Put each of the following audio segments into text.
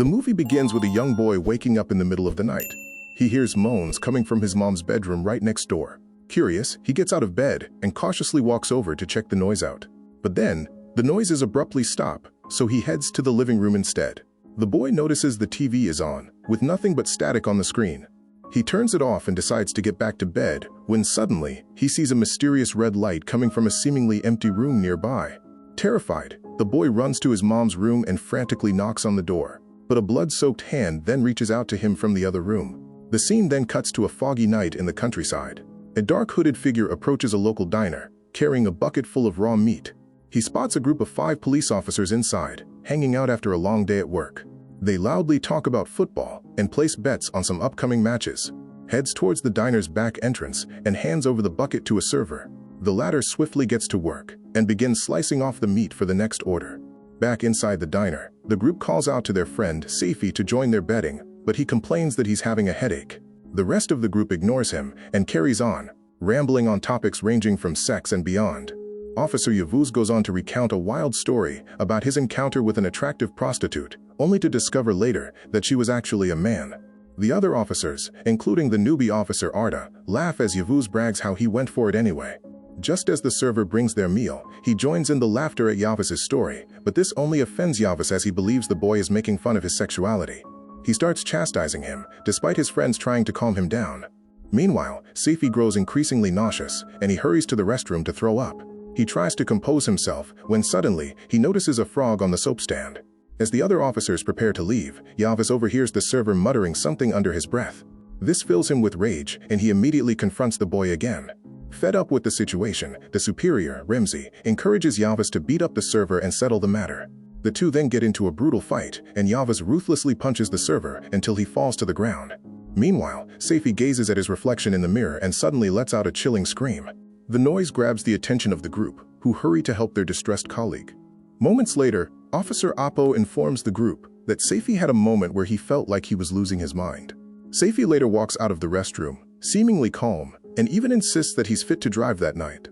The movie begins with a young boy waking up in the middle of the night. He hears moans coming from his mom's bedroom right next door. Curious, he gets out of bed and cautiously walks over to check the noise out. But then, the noises abruptly stop, so he heads to the living room instead. The boy notices the TV is on, with nothing but static on the screen. He turns it off and decides to get back to bed, when suddenly, he sees a mysterious red light coming from a seemingly empty room nearby. Terrified, the boy runs to his mom's room and frantically knocks on the door. But a blood-soaked hand then reaches out to him from the other room. The scene then cuts to a foggy night in the countryside. A dark hooded figure approaches a local diner, carrying a bucket full of raw meat. He spots a group of 5 police officers inside, hanging out after a long day at work. They loudly talk about football and place bets on some upcoming matches. Heads towards the diner's back entrance and hands over the bucket to a server. The latter swiftly gets to work and begins slicing off the meat for the next order. Back inside the diner, the group calls out to their friend Safi to join their betting, but he complains that he's having a headache. The rest of the group ignores him and carries on, rambling on topics ranging from sex and beyond. Officer Yavuz goes on to recount a wild story about his encounter with an attractive prostitute, only to discover later that she was actually a man. The other officers, including the newbie officer Arda, laugh as Yavuz brags how he went for it anyway. Just as the server brings their meal, he joins in the laughter at Yavuz's story, but this only offends Yavuz as he believes the boy is making fun of his sexuality. He starts chastising him, despite his friends trying to calm him down. Meanwhile, Safi grows increasingly nauseous, and he hurries to the restroom to throw up. He tries to compose himself, when suddenly, he notices a frog on the soap stand. As the other officers prepare to leave, Yavuz overhears the server muttering something under his breath. This fills him with rage, and he immediately confronts the boy again. Fed up with the situation, the superior, Remzi, encourages Yavuz to beat up the server and settle the matter. The two then get into a brutal fight, and Yavuz ruthlessly punches the server until he falls to the ground. Meanwhile, Safi gazes at his reflection in the mirror and suddenly lets out a chilling scream. The noise grabs the attention of the group, who hurry to help their distressed colleague. Moments later, Officer Apo informs the group that Safi had a moment where he felt like he was losing his mind. Safi later walks out of the restroom, seemingly calm, and even insists that he's fit to drive that night.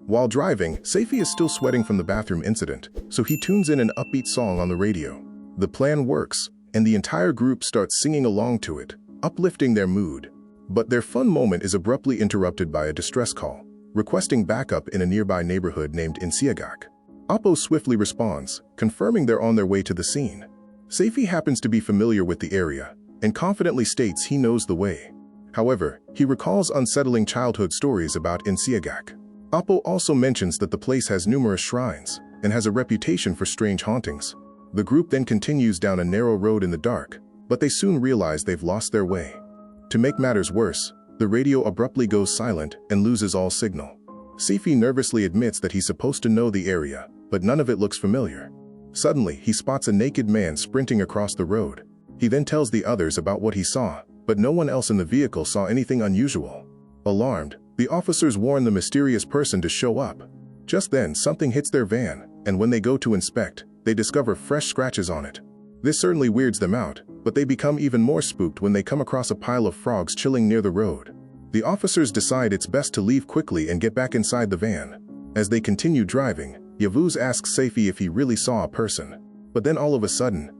While driving, Safi is still sweating from the bathroom incident, so he tunes in an upbeat song on the radio. The plan works, and the entire group starts singing along to it, uplifting their mood. But their fun moment is abruptly interrupted by a distress call, requesting backup in a nearby neighborhood named Insiagak. Apo swiftly responds, confirming they're on their way to the scene. Safi happens to be familiar with the area, and confidently states he knows the way. However, he recalls unsettling childhood stories about Insiagak. Apo also mentions that the place has numerous shrines, and has a reputation for strange hauntings. The group then continues down a narrow road in the dark, but they soon realize they've lost their way. To make matters worse, the radio abruptly goes silent and loses all signal. Safi nervously admits that he's supposed to know the area, but none of it looks familiar. Suddenly, he spots a naked man sprinting across the road. He then tells the others about what he saw, but no one else in the vehicle saw anything unusual. Alarmed, the officers warn the mysterious person to show up. Just then, something hits their van, and when they go to inspect, they discover fresh scratches on it. This certainly weirds them out, but they become even more spooked when they come across a pile of frogs chilling near the road. The officers decide it's best to leave quickly and get back inside the van. As they continue driving, Yavuz asks Safi if he really saw a person. But then all of a sudden,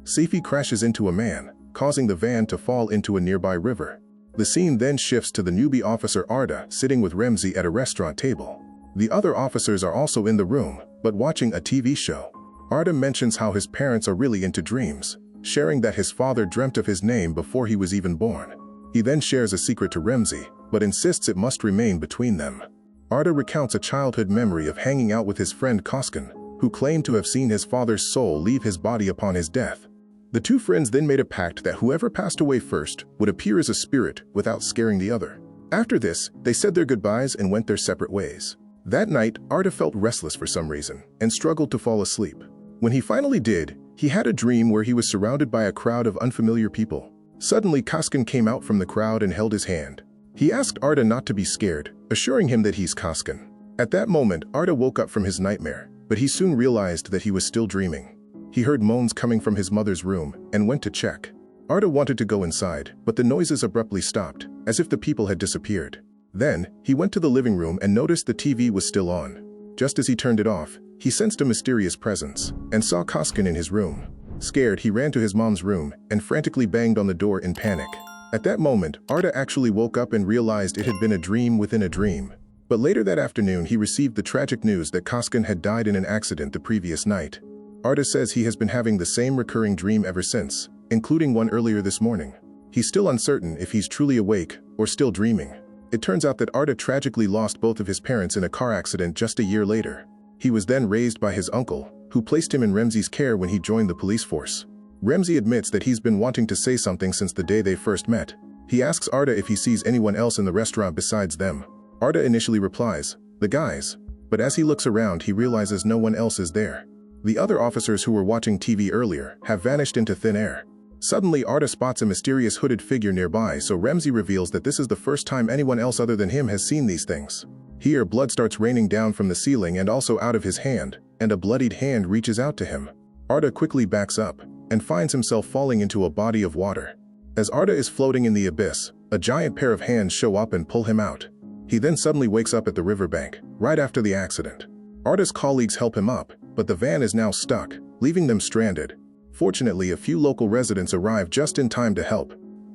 Safi crashes into a man, causing the van to fall into a nearby river. The scene then shifts to the newbie officer Arda sitting with Remzi at a restaurant table. The other officers are also in the room, but watching a TV show. Arda mentions how his parents are really into dreams, sharing that his father dreamt of his name before he was even born. He then shares a secret to Remzi, but insists it must remain between them. Arda recounts a childhood memory of hanging out with his friend Koskin, who claimed to have seen his father's soul leave his body upon his death. The two friends then made a pact that whoever passed away first would appear as a spirit without scaring the other. After this, they said their goodbyes and went their separate ways. That night, Arda felt restless for some reason and struggled to fall asleep. When he finally did, he had a dream where he was surrounded by a crowd of unfamiliar people. Suddenly, Koskin came out from the crowd and held his hand. He asked Arda not to be scared, assuring him that he's Koskin. At that moment, Arda woke up from his nightmare, but he soon realized that he was still dreaming. He heard moans coming from his mother's room and went to check. Arda wanted to go inside, but the noises abruptly stopped, as if the people had disappeared. Then, he went to the living room and noticed the TV was still on. Just as he turned it off, he sensed a mysterious presence and saw Baskin in his room. Scared, he ran to his mom's room and frantically banged on the door in panic. At that moment, Arda actually woke up and realized it had been a dream within a dream. But later that afternoon, he received the tragic news that Baskin had died in an accident the previous night. Arda says he has been having the same recurring dream ever since, including one earlier this morning. He's still uncertain if he's truly awake or still dreaming. It turns out that Arda tragically lost both of his parents in a car accident just a year later. He was then raised by his uncle, who placed him in Remzi's care when he joined the police force. Remzi admits that he's been wanting to say something since the day they first met. He asks Arda if he sees anyone else in the restaurant besides them. Arda initially replies, "The guys." But as he looks around, he realizes no one else is there. The other officers who were watching TV earlier have vanished into thin air. Suddenly, Arda spots a mysterious hooded figure nearby, so Remzi reveals that this is the first time anyone else other than him has seen these things. Here, blood starts raining down from the ceiling and also out of his hand, and a bloodied hand reaches out to him. Arda quickly backs up and finds himself falling into a body of water. As Arda is floating in the abyss, a giant pair of hands show up and pull him out. He then suddenly wakes up at the riverbank, right after the accident. Arda's colleagues help him up, but the van is now stuck, leaving them stranded. Fortunately, a few local residents arrive just in time to help.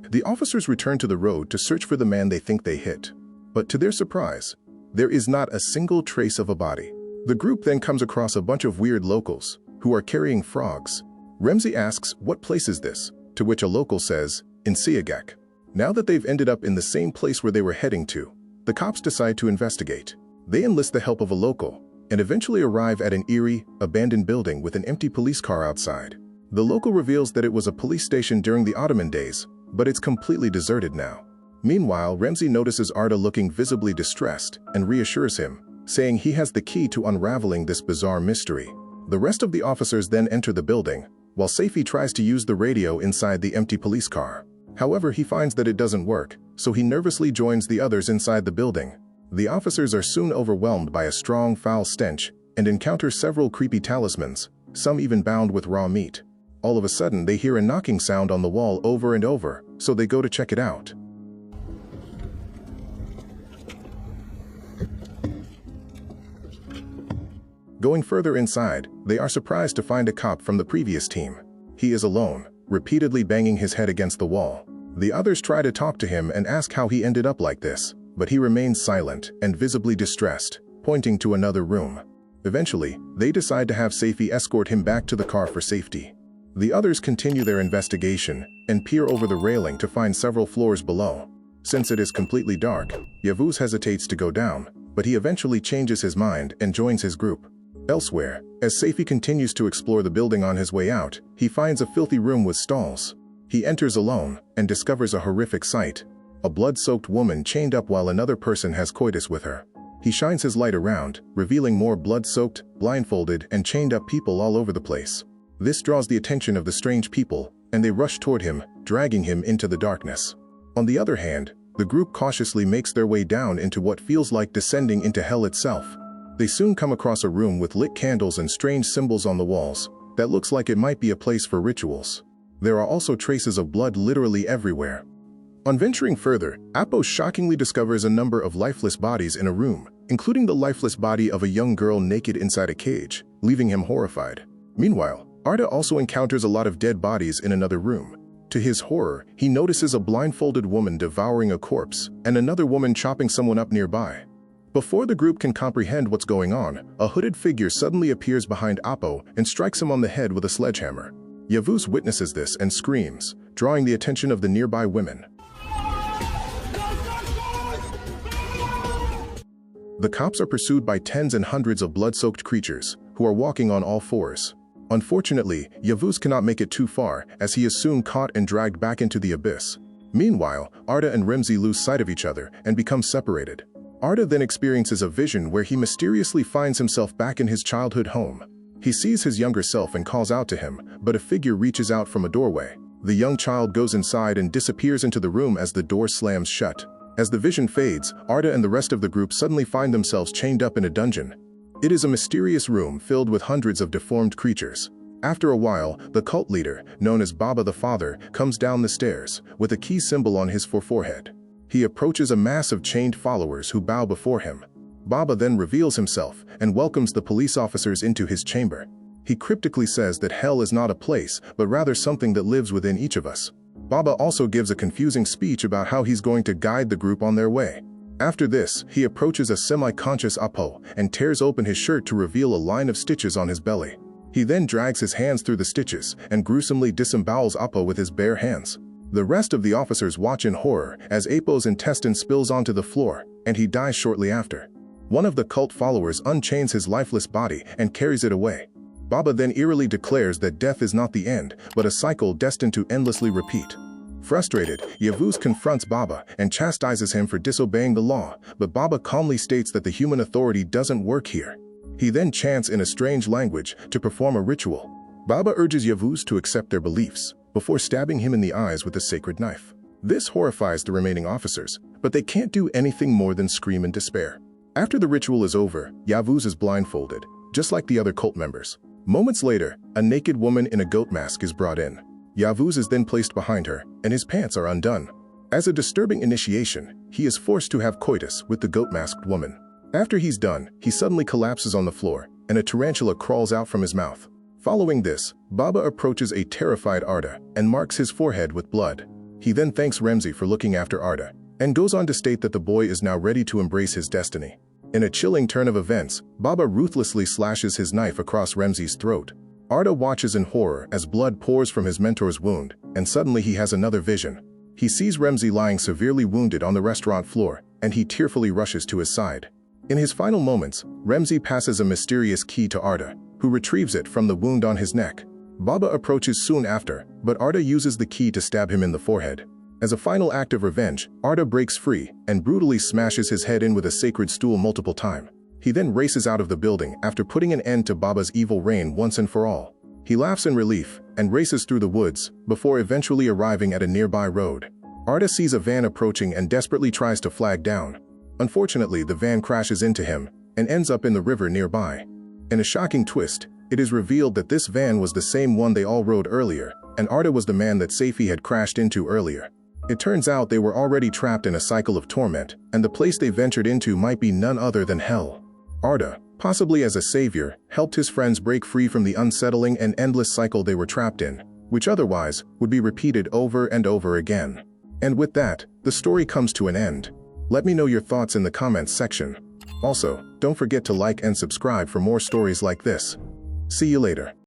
The officers return to the road to search for the man they think they hit. But to their surprise, there is not a single trace of a body. The group then comes across a bunch of weird locals who are carrying frogs. Remzi asks, "What place is this?" To which a local says, "In Siagak." Now that they've ended up in the same place where they were heading to, the cops decide to investigate. They enlist the help of a local and eventually arrive at an eerie, abandoned building with an empty police car outside. The local reveals that it was a police station during the Ottoman days, but it's completely deserted now. Meanwhile, Remzi notices Arda looking visibly distressed and reassures him, saying he has the key to unraveling this bizarre mystery. The rest of the officers then enter the building, while Saifi tries to use the radio inside the empty police car. However, he finds that it doesn't work, so he nervously joins the others inside the building. The officers are soon overwhelmed by a strong, foul stench and encounter several creepy talismans, some even bound with raw meat. All of a sudden, they hear a knocking sound on the wall over and over, so they go to check it out. Going further inside, they are surprised to find a cop from the previous team. He is alone, repeatedly banging his head against the wall. The others try to talk to him and ask how he ended up like this, but he remains silent and visibly distressed, pointing to another room. Eventually, they decide to have Saifi escort him back to the car for safety. The others continue their investigation and peer over the railing to find several floors below. Since it is completely dark, Yavuz hesitates to go down, but he eventually changes his mind and joins his group. Elsewhere, as Saifi continues to explore the building on his way out, he finds a filthy room with stalls. He enters alone and discovers a horrific sight: a blood-soaked woman chained up while another person has coitus with her. He shines his light around, revealing more blood-soaked, blindfolded, and chained-up people all over the place. This draws the attention of the strange people, and they rush toward him, dragging him into the darkness. On the other hand, the group cautiously makes their way down into what feels like descending into hell itself. They soon come across a room with lit candles and strange symbols on the walls that looks like it might be a place for rituals. There are also traces of blood literally everywhere. On venturing further, Apo shockingly discovers a number of lifeless bodies in a room, including the lifeless body of a young girl naked inside a cage, leaving him horrified. Meanwhile, Arda also encounters a lot of dead bodies in another room. To his horror, he notices a blindfolded woman devouring a corpse and another woman chopping someone up nearby. Before the group can comprehend what's going on, a hooded figure suddenly appears behind Apo and strikes him on the head with a sledgehammer. Yavuz witnesses this and screams, drawing the attention of the nearby women. The cops are pursued by tens and hundreds of blood-soaked creatures who are walking on all fours. Unfortunately, Yavuz cannot make it too far, as he is soon caught and dragged back into the abyss. Meanwhile, Arda and Remzi lose sight of each other and become separated. Arda then experiences a vision where he mysteriously finds himself back in his childhood home. He sees his younger self and calls out to him, but a figure reaches out from a doorway. The young child goes inside and disappears into the room as the door slams shut. As the vision fades, Arda and the rest of the group suddenly find themselves chained up in a dungeon. It is a mysterious room filled with hundreds of deformed creatures. After a while, the cult leader, known as Baba the Father, comes down the stairs with a key symbol on his forehead. He approaches a mass of chained followers who bow before him. Baba then reveals himself and welcomes the police officers into his chamber. He cryptically says that hell is not a place, but rather something that lives within each of us. Baba also gives a confusing speech about how he's going to guide the group on their way. After this, he approaches a semi-conscious Apo and tears open his shirt to reveal a line of stitches on his belly. He then drags his hands through the stitches and gruesomely disembowels Apo with his bare hands. The rest of the officers watch in horror as Apo's intestine spills onto the floor, and he dies shortly after. One of the cult followers unchains his lifeless body and carries it away. Baba then eerily declares that death is not the end, but a cycle destined to endlessly repeat. Frustrated, Yavuz confronts Baba and chastises him for disobeying the law, but Baba calmly states that the human authority doesn't work here. He then chants in a strange language to perform a ritual. Baba urges Yavuz to accept their beliefs, before stabbing him in the eyes with a sacred knife. This horrifies the remaining officers, but they can't do anything more than scream in despair. After the ritual is over, Yavuz is blindfolded, just like the other cult members. Moments later, a naked woman in a goat mask is brought in. Yavuz is then placed behind her, and his pants are undone. As a disturbing initiation, he is forced to have coitus with the goat-masked woman. After he's done, he suddenly collapses on the floor, and a tarantula crawls out from his mouth. Following this, Baba approaches a terrified Arda and marks his forehead with blood. He then thanks Remzi for looking after Arda, and goes on to state that the boy is now ready to embrace his destiny. In a chilling turn of events, Baba ruthlessly slashes his knife across Remzi's throat. Arda watches in horror as blood pours from his mentor's wound, and suddenly he has another vision. He sees Remzi lying severely wounded on the restaurant floor, and he tearfully rushes to his side. In his final moments, Remzi passes a mysterious key to Arda, who retrieves it from the wound on his neck. Baba approaches soon after, but Arda uses the key to stab him in the forehead. As a final act of revenge, Arda breaks free and brutally smashes his head in with a sacred stool multiple times. He then races out of the building after putting an end to Baba's evil reign once and for all. He laughs in relief and races through the woods before eventually arriving at a nearby road. Arda sees a van approaching and desperately tries to flag down. Unfortunately, the van crashes into him and ends up in the river nearby. In a shocking twist, it is revealed that this van was the same one they all rode earlier, and Arda was the man that Safi had crashed into earlier. It turns out they were already trapped in a cycle of torment, and the place they ventured into might be none other than hell. Arda, possibly as a savior, helped his friends break free from the unsettling and endless cycle they were trapped in, which otherwise would be repeated over and over again. And with that, the story comes to an end. Let me know your thoughts in the comments section. Also, don't forget to like and subscribe for more stories like this. See you later.